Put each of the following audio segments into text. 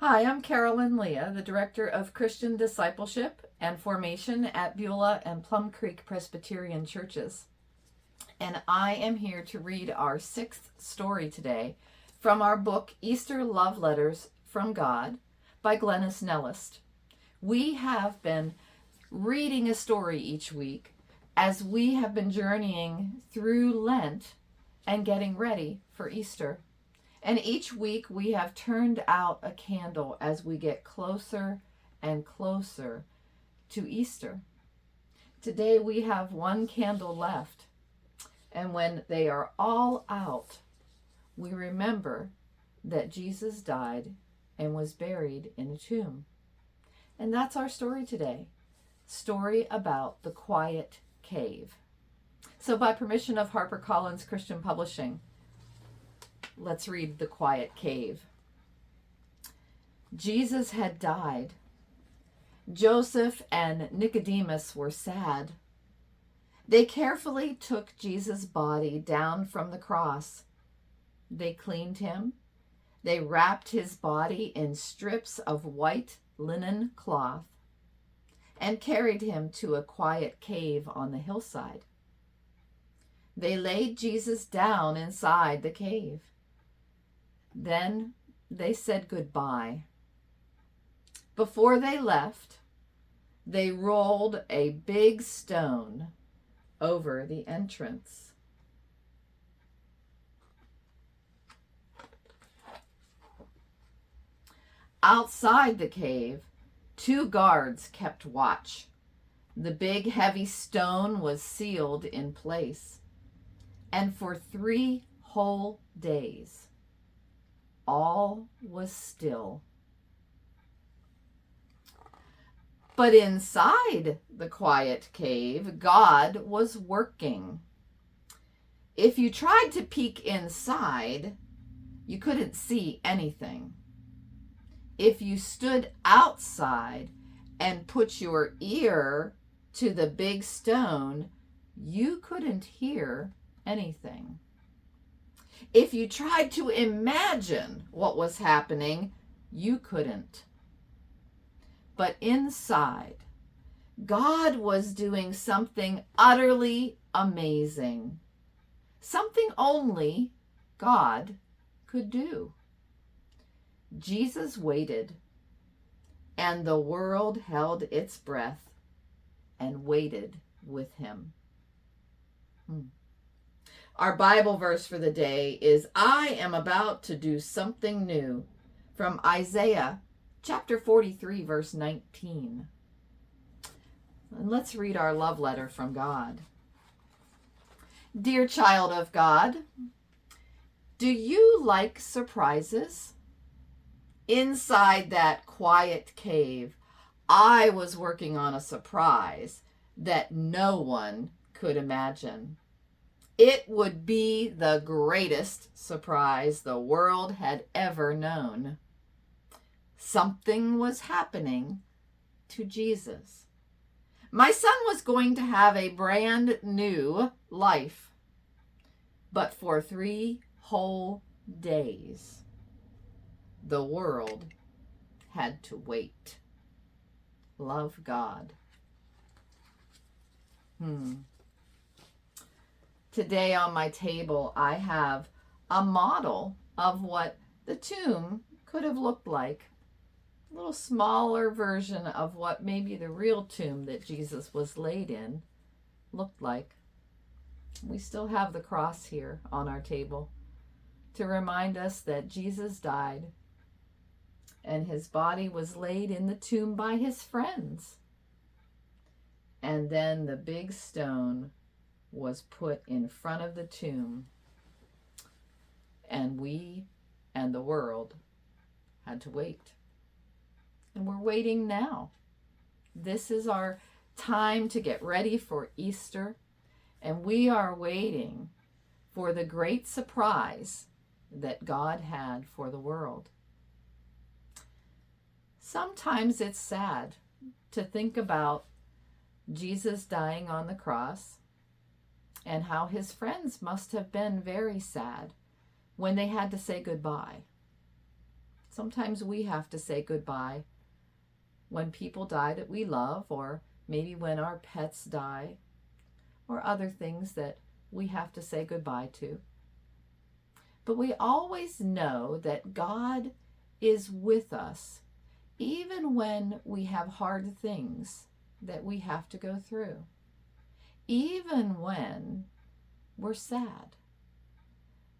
Hi, I'm Carolyn Leah, the Director of Christian Discipleship and Formation at Beulah and Plum Creek Presbyterian Churches. And I am here to read our sixth story today from our book, Easter Love Letters from God by Glennis Nellist. We have been reading a story each week as we have been journeying through Lent and getting ready for Easter. And each week we have turned out a candle as we get closer and closer to Easter. Today we have one candle left. And when they are all out, we remember that Jesus died and was buried in a tomb. And that's our story today. Story about the quiet cave. So by permission of HarperCollins Christian Publishing, let's read The Quiet Cave. Jesus had died. Joseph and Nicodemus were sad. They carefully took Jesus' body down from the cross. They cleaned him. They wrapped his body in strips of white linen cloth and carried him to a quiet cave on the hillside. They laid Jesus down inside the cave. Then they said goodbye. Before they left, they rolled a big stone over the entrance. Outside the cave, 2 guards kept watch. The big heavy stone was sealed in place. And for 3 whole days, all was still. But inside the quiet cave, God was working. If you tried to peek inside, you couldn't see anything. If you stood outside and put your ear to the big stone, you couldn't hear anything. If you tried to imagine what was happening, you couldn't. But inside, God was doing something utterly amazing. Something only God could do. Jesus waited, and the world held its breath and waited with him. Our Bible verse for the day is, I am about to do something new, from Isaiah chapter 43, verse 19. And let's read our love letter from God. Dear child of God, do you like surprises? Inside that quiet cave, I was working on a surprise that no one could imagine. It would be the greatest surprise the world had ever known. Something was happening to Jesus. My son was going to have a brand new life. But for 3 whole days, the world had to wait. Love God. Today on my table, I have a model of what the tomb could have looked like. A little smaller version of what maybe the real tomb that Jesus was laid in looked like. We still have the cross here on our table to remind us that Jesus died and his body was laid in the tomb by his friends. And then the big stone was put in front of the tomb, and we and the world had to wait. And we're waiting now. This is our time to get ready for Easter, and we are waiting for the great surprise that God had for the world. Sometimes it's sad to think about Jesus dying on the cross and how his friends must have been very sad when they had to say goodbye. Sometimes we have to say goodbye when people die that we love, or maybe when our pets die, or other things that we have to say goodbye to. But we always know that God is with us, even when we have hard things that we have to go through, even when we're sad.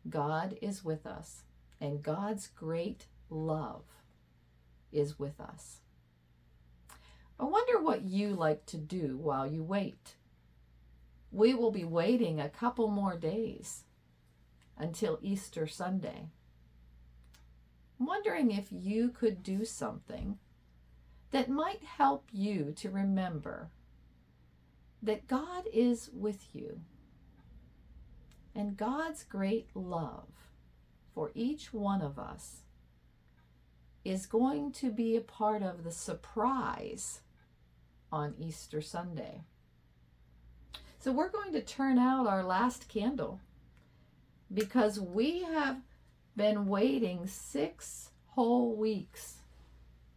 God is with us, and God's great love is with us. I wonder what you like to do while you wait. We will be waiting a couple more days until Easter Sunday. I'm wondering if you could do something that might help you to remember that God is with you, and God's great love for each one of us is going to be a part of the surprise on Easter Sunday. So we're going to turn out our last candle because we have been waiting 6 whole weeks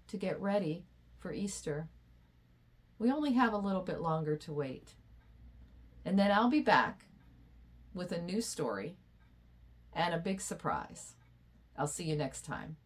to get ready for Easter. We only have a little bit longer to wait. And then I'll be back with a new story and a big surprise. I'll see you next time.